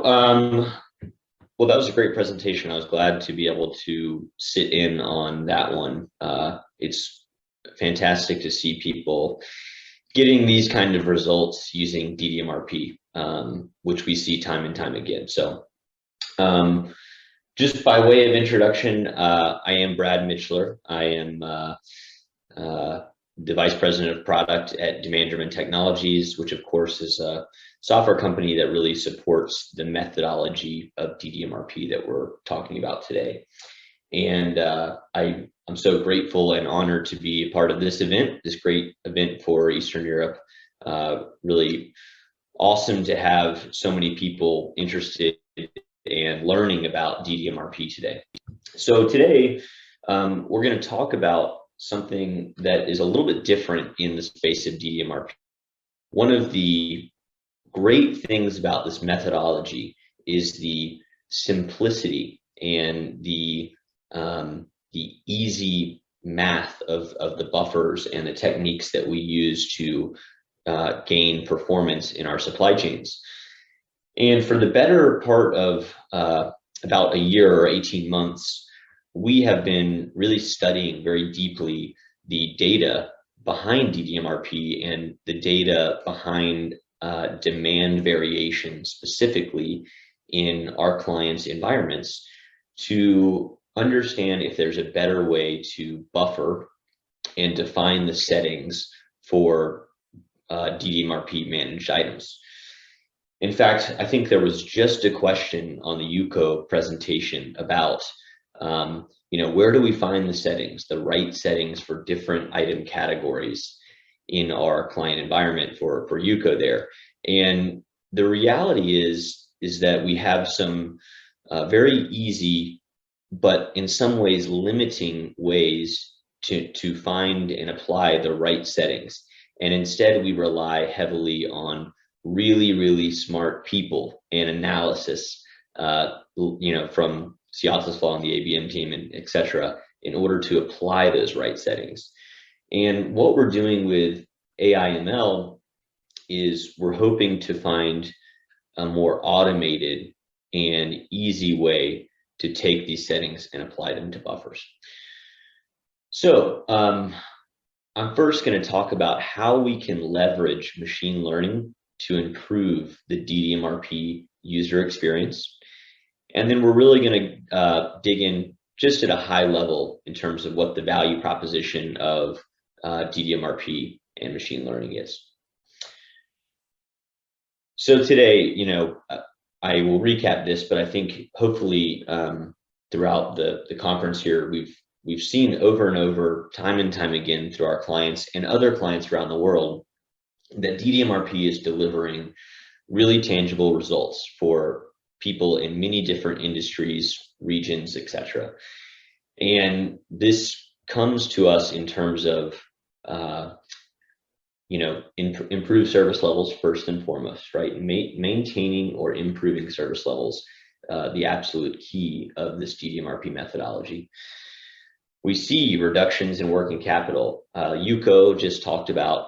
Well, that was a great presentation. I was glad to be able to sit in on that one. It's fantastic to see people getting these kind of results using DDMRP, which we see time and time again. So just by way of introduction, I am Brad Mitchler. I am the Vice President of Product at Demand-Driven Technologies, which of course is a software company that really supports the methodology of DDMRP that we're talking about today. And I'm so grateful and honored to be a part of this event, this great event for Eastern Europe. Really awesome to have so many people interested in learning about DDMRP today. So today, we're going to talk about something that is a little bit different in the space of DDMRP. One of the great things about this methodology is the simplicity and the easy math of the buffers and the techniques that we use to gain performance in our supply chains. And for the better part of about a year or 18 months, we have been really studying very deeply the data behind DDMRP and the data behind demand variation specifically in our clients' environments to understand if there's a better way to buffer and define the settings for DDMRP managed items. In fact, I think there was just a question on the UCO presentation about where do we find the settings, the right settings for different item categories in our client environment for UCO there. And the reality is that we have some very easy, but in some ways limiting ways to find and apply the right settings. And instead we rely heavily on really, really smart people and analysis, from Seattle's Law and the ABM team and et cetera, in order to apply those right settings. And what we're doing with AI ML is we're hoping to find a more automated and easy way to take these settings and apply them to buffers. So I'm first going to talk about how we can leverage machine learning to improve the DDMRP user experience. And then we're really going to dig in just at a high level in terms of what the value proposition of DDMRP and machine learning is. So today, I will recap this, but I think hopefully throughout the conference here, we've seen over and over, time and time again through our clients and other clients around the world, that DDMRP is delivering really tangible results for people in many different industries, regions, etc. And this comes to us in terms of improve service levels first and foremost, right? Maintaining or improving service levels, the absolute key of this DDMRP methodology. We see reductions in working capital. UCO just talked about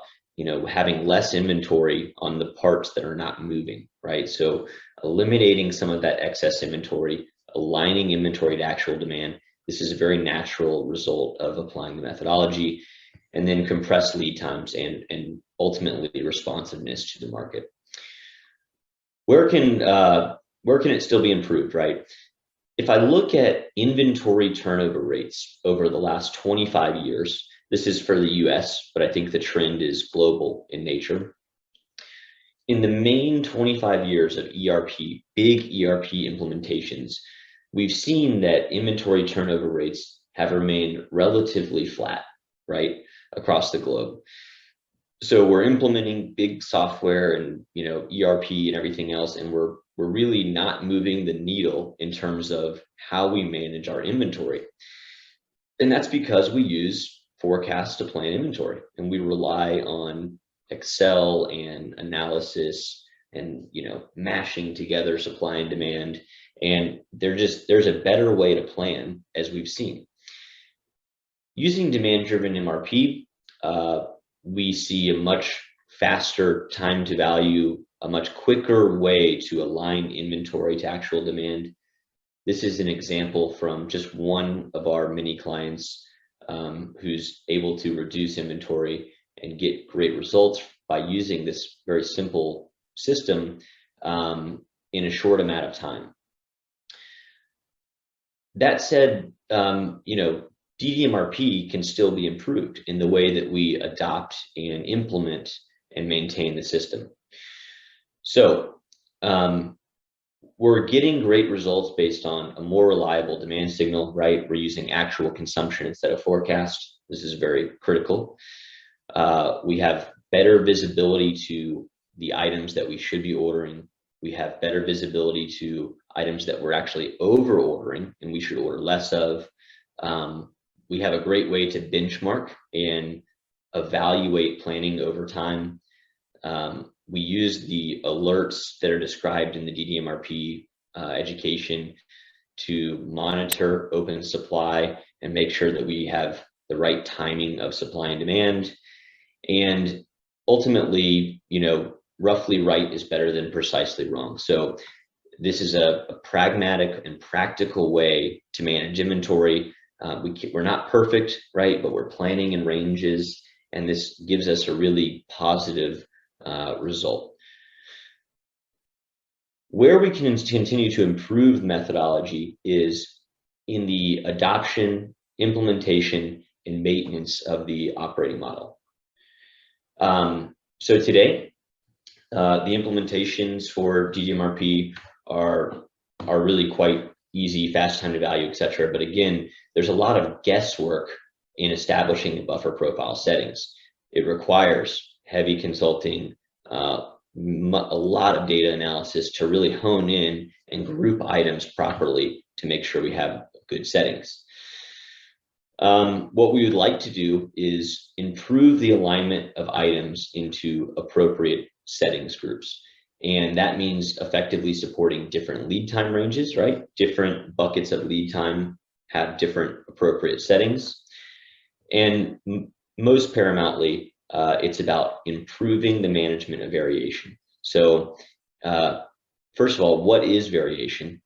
having less inventory on the parts that are not moving, right? So eliminating some of that excess inventory, aligning inventory to actual demand. This is a very natural result of applying the methodology. And then compress lead times and ultimately responsiveness to the market. Where can it still be improved, right? If I look at inventory turnover rates over the last 25 years, this is for the US, but I think the trend is global in nature. In the main 25 years of ERP, big ERP implementations, we've seen that inventory turnover rates have remained relatively flat, right, across the globe. So we're implementing big software and ERP and everything else, and we're really not moving the needle in terms of how we manage our inventory. And that's because we use forecast to plan inventory, and we rely on Excel and analysis and mashing together supply and demand. And there's a better way to plan, as we've seen. Using demand-driven MRP, we see a much faster time to value a much quicker way to align inventory to actual demand. This is an example from just one of our many clients who's able to reduce inventory and get great results by using this very simple system in a short amount of time. That said, DDMRP can still be improved in the way that we adopt and implement and maintain the system. So we're getting great results based on a more reliable demand signal, right? We're using actual consumption instead of forecast. This is very critical. We have better visibility to the items that we should be ordering. We have better visibility to items that we're actually over ordering and we should order less of. We have a great way to benchmark and evaluate planning over time. We use the alerts that are described in the DDMRP education to monitor open supply and make sure that we have the right timing of supply and demand. And ultimately, roughly right is better than precisely wrong. So this is a pragmatic and practical way to manage inventory. We're not perfect, right? But we're planning in ranges, and this gives us a really positive result. Where we can continue to improve methodology is in the adoption, implementation, and maintenance of the operating model. So today, the implementations for DDMRP are really quite easy, fast time to value, etc. But again, there's a lot of guesswork in establishing the buffer profile settings. It requires heavy consulting, a lot of data analysis to really hone in and group items properly to make sure we have good settings. What we would like to do is improve the alignment of items into appropriate settings groups. And that means effectively supporting different lead time ranges, right? Different buckets of lead time have different appropriate settings. And most paramountly, it's about improving the management of variation. So first of all, what is variation?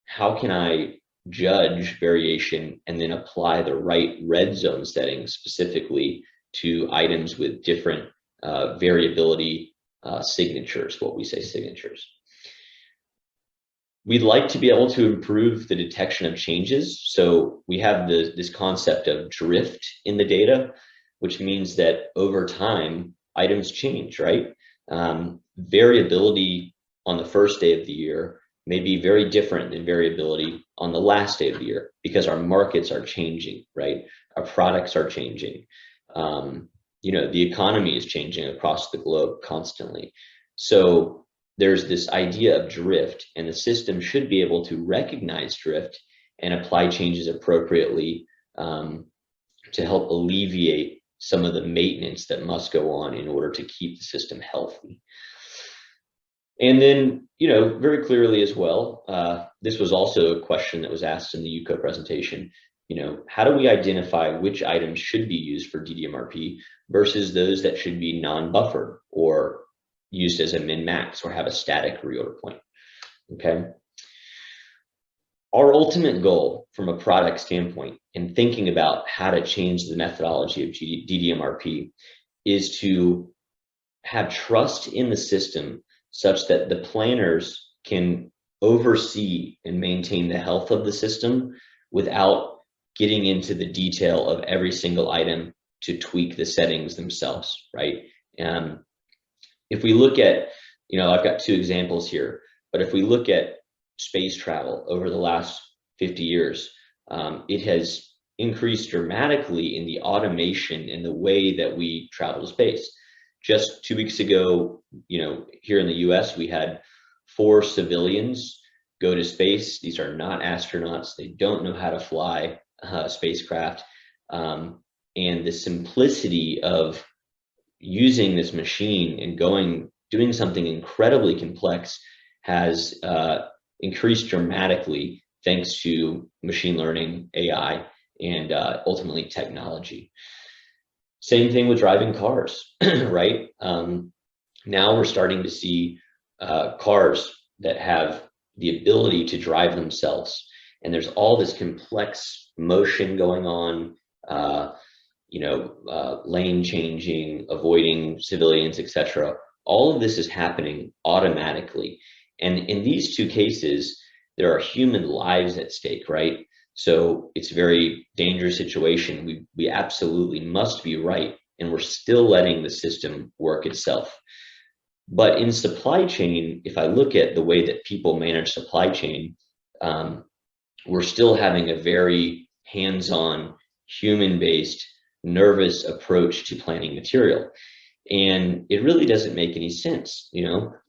How can I judge variation and then apply the right red zone settings specifically to items with different variability signatures, what we say signatures. We'd like to be able to improve the detection of changes. So we have this concept of drift in the data, which means that over time, items change, right? Variability on the first day of the year may be very different than variability on the last day of the year because our markets are changing, right? Our products are changing. The economy is changing across the globe constantly. So there's this idea of drift, and the system should be able to recognize drift and apply changes appropriately to help alleviate some of the maintenance that must go on in order to keep the system healthy. And then, very clearly as well, this was also a question that was asked in the UCO presentation. How do we identify which items should be used for DDMRP versus those that should be non-buffered or used as a min-max or have a static reorder point? Okay. Our ultimate goal from a product standpoint in thinking about how to change the methodology of DDMRP is to have trust in the system such that the planners can oversee and maintain the health of the system without getting into the detail of every single item to tweak the settings themselves, right? If we look at, I've got two examples here, but if we look at space travel over the last 50 years, it has increased dramatically in the automation and the way that we travel to space. Just 2 weeks ago, here in the US, we had 4 civilians go to space. These are not astronauts. They don't know how to fly a spacecraft. And the simplicity of using this machine and doing something incredibly complex has increased dramatically thanks to machine learning, AI, and ultimately technology. Same thing with driving cars, right? Now we're starting to see cars that have the ability to drive themselves, and there's all this complex motion going on, lane changing, avoiding civilians, etc. All of this is happening automatically. And in these two cases, there are human lives at stake, right? So it's a very dangerous situation. We absolutely must be right, and we're still letting the system work itself. But in supply chain, if I look at the way that people manage supply chain, we're still having a very hands-on, human-based, nervous approach to planning material. And it really doesn't make any sense.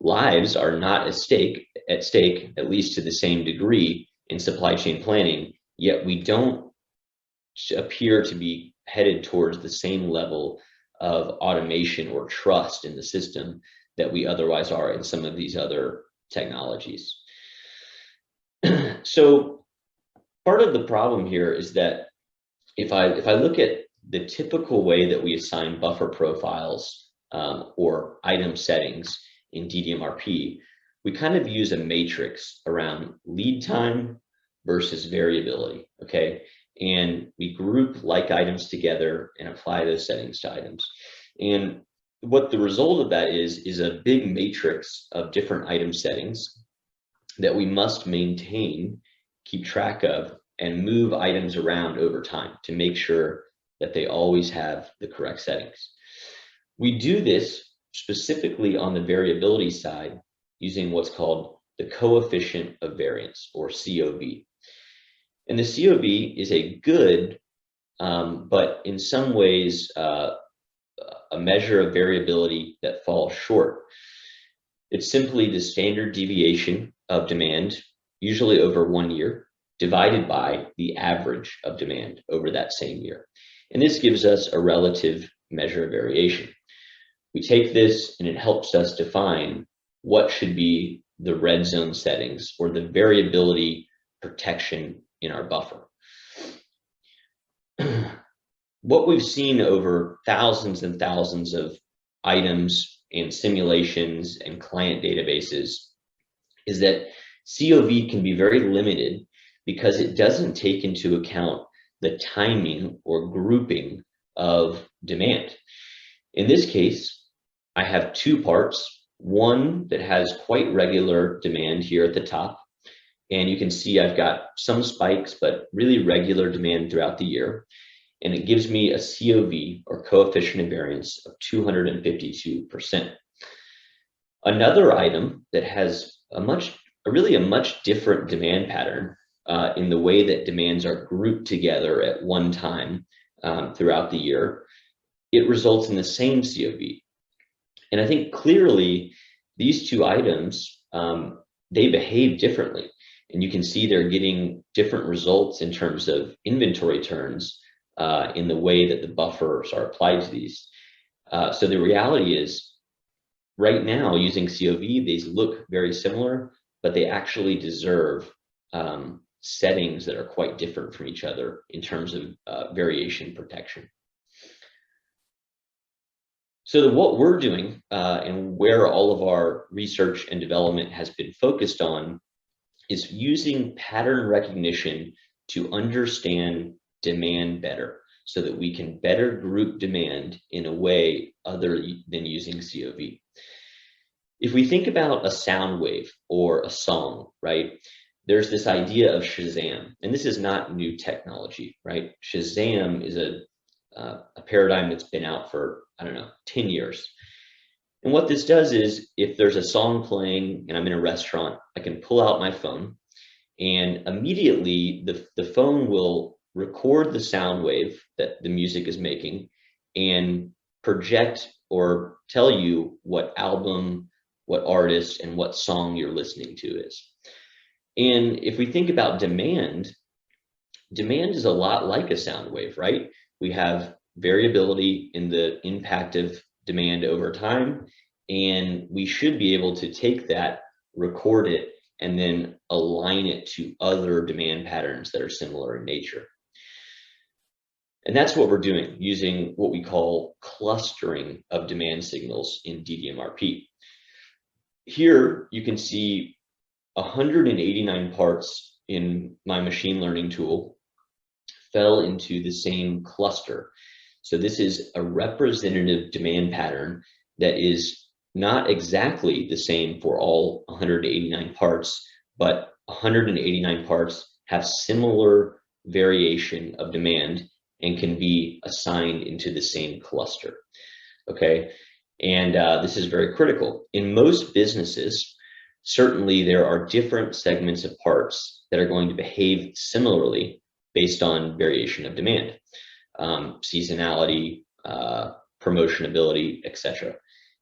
Lives are not at stake, at least to the same degree in supply chain planning, yet we don't appear to be headed towards the same level of automation or trust in the system that we otherwise are in some of these other technologies. So part of the problem here is that if I look at the typical way that we assign buffer profiles or item settings in DDMRP, we kind of use a matrix around lead time versus variability, okay? And we group like items together and apply those settings to items. And what the result of that is a big matrix of different item settings that we must maintain, keep track of, and move items around over time to make sure that they always have the correct settings. We do this specifically on the variability side using what's called the coefficient of variance, or COV. And the COV is a good, but in some ways, a measure of variability that falls short. It's simply the standard deviation of demand, usually over 1 year, divided by the average of demand over that same year. And this gives us a relative measure of variation. We take this and it helps us define what should be the red zone settings or the variability protection in our buffer. What we've seen over thousands and thousands of items and simulations and client databases is that COV can be very limited because it doesn't take into account the timing or grouping of demand. In this case, I have two parts, one that has quite regular demand here at the top. And you can see I've got some spikes, but really regular demand throughout the year. And it gives me a COV, or coefficient of variance, of 252%. Another item that has really a much different demand pattern in the way that demands are grouped together at one time throughout the year, it results in the same COV. And I think clearly these two items, they behave differently. And you can see they're getting different results in terms of inventory turns in the way that the buffers are applied to these. So the reality is, right now, using COV, these look very similar, but they actually deserve settings that are quite different from each other in terms of variation protection. So what we're doing and where all of our research and development has been focused on is using pattern recognition to understand demand better so that we can better group demand in a way other than using COV. If we think about a sound wave or a song, right, there's this idea of Shazam, and this is not new technology, right? Shazam is a paradigm that's been out for, 10 years. And what this does is, if there's a song playing and I'm in a restaurant, I can pull out my phone and immediately the phone will record the sound wave that the music is making and project or tell you what album, what artist, and what song you're listening to is. And if we think about demand is a lot like a sound wave, right? We have variability in the impact of demand over time, and we should be able to take that, record it, and then align it to other demand patterns that are similar in nature. And that's what we're doing, using what we call clustering of demand signals in DDMRP. Here you can see 189 parts in my machine learning tool fell into the same cluster. So this is a representative demand pattern that is not exactly the same for all 189 parts, but 189 parts have similar variation of demand and can be assigned into the same cluster. Okay, and this is very critical. In most businesses, certainly there are different segments of parts that are going to behave similarly based on variation of demand, seasonality, promotionability, etc.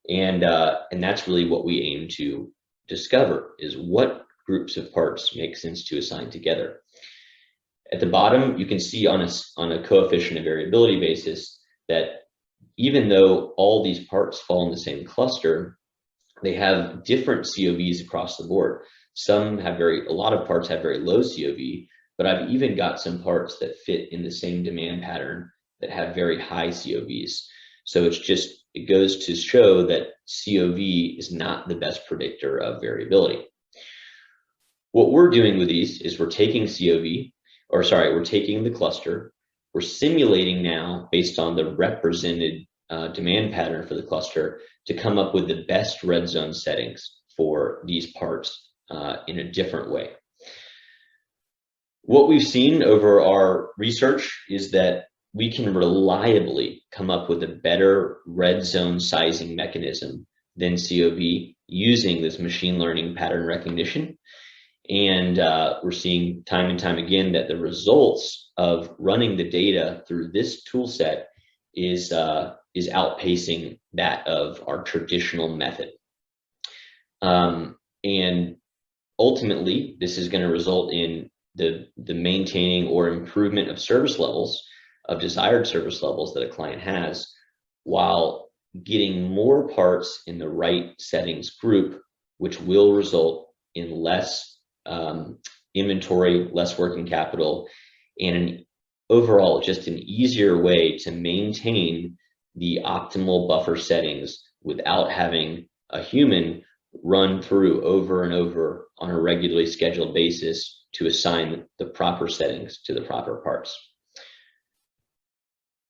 And that's really what we aim to discover, is what groups of parts make sense to assign together. At the bottom, you can see on a coefficient of variability basis that even though all these parts fall in the same cluster, they have different COVs across the board. A lot of parts have very low COV, but I've even got some parts that fit in the same demand pattern that have very high COVs. So it goes to show that COV is not the best predictor of variability. What we're doing with these is we're taking we're taking the cluster, we're simulating now based on the represented demand pattern for the cluster to come up with the best red zone settings for these parts in a different way. What we've seen over our research is that we can reliably come up with a better red zone sizing mechanism than COV using this machine learning pattern recognition. And we're seeing time and time again that the results of running the data through this tool set is outpacing that of our traditional method. And ultimately, this is going to result in the maintaining or improvement of service levels, of desired service levels that a client has, while getting more parts in the right settings group, which will result in less inventory, less working capital, and overall just an easier way to maintain the optimal buffer settings without having a human run through over and over on a regularly scheduled basis to assign the proper settings to the proper parts.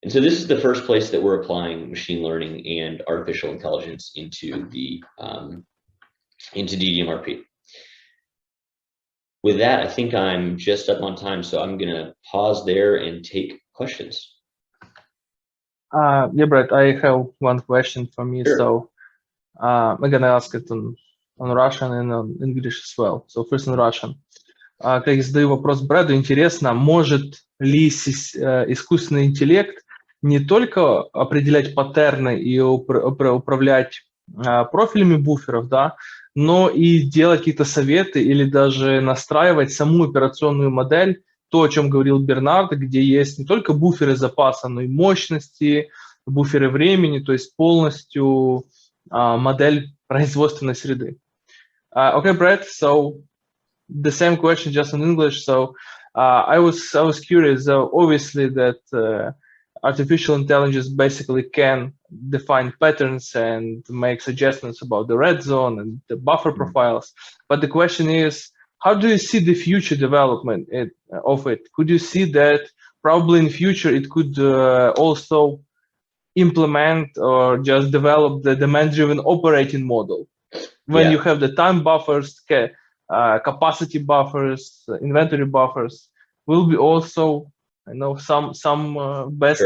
And so this is the first place that we're applying machine learning and artificial intelligence into DDMRP. With that, I think I'm just up on time, so I'm going to pause there and take questions. Yeah, Brett, I have one question for me. Sure. So I'm going to ask it on Russian and on English as well. So first in Russian. Как я задаю вопрос Брэду, интересно, может ли искусственный интеллект не только определять паттерны и управлять профилями буферов, да, но и делать какие-то советы или даже настраивать саму операционную модель, то, о чем говорил Бернард, где есть не только буферы запаса, но и мощности, буферы времени, то есть полностью модель производственной среды. Okay, Brett, so the same question just in English. So I was curious, obviously that artificial intelligence basically can define patterns and make suggestions about the red zone and the buffer profiles. But the question is, how do you see the future development of it? Could you see that probably in future it could also implement or just develop the demand-driven operating model when you have the time buffers, capacity buffers, inventory buffers, will be also, I know, some best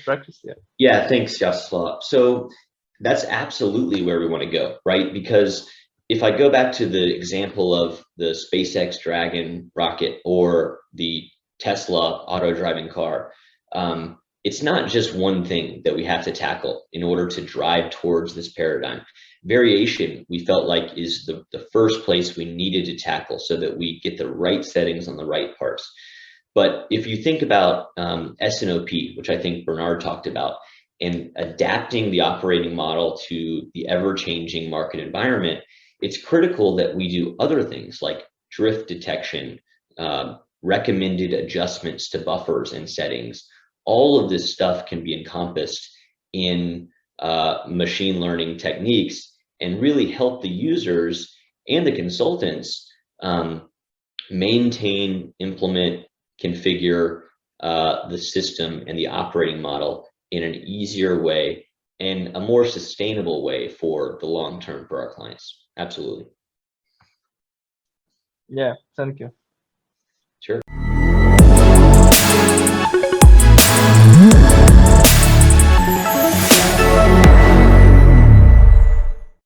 practice. Yeah, thanks, Yaslav. So that's absolutely where we want to go, right? Because if I go back to the example of the SpaceX Dragon rocket or the Tesla auto-driving car, it's not just one thing that we have to tackle in order to drive towards this paradigm. Variation, we felt like, is the first place we needed to tackle so that we get the right settings on the right parts. But if you think about S&OP, which I think Bernard talked about, and adapting the operating model to the ever-changing market environment, it's critical that we do other things like drift detection, recommended adjustments to buffers and settings. All of this stuff can be encompassed in machine learning techniques and really help the users and the consultants maintain, implement, configure the system and the operating model in an easier way and a more sustainable way for the long term for our clients. Absolutely. Yeah, thank you. Sure.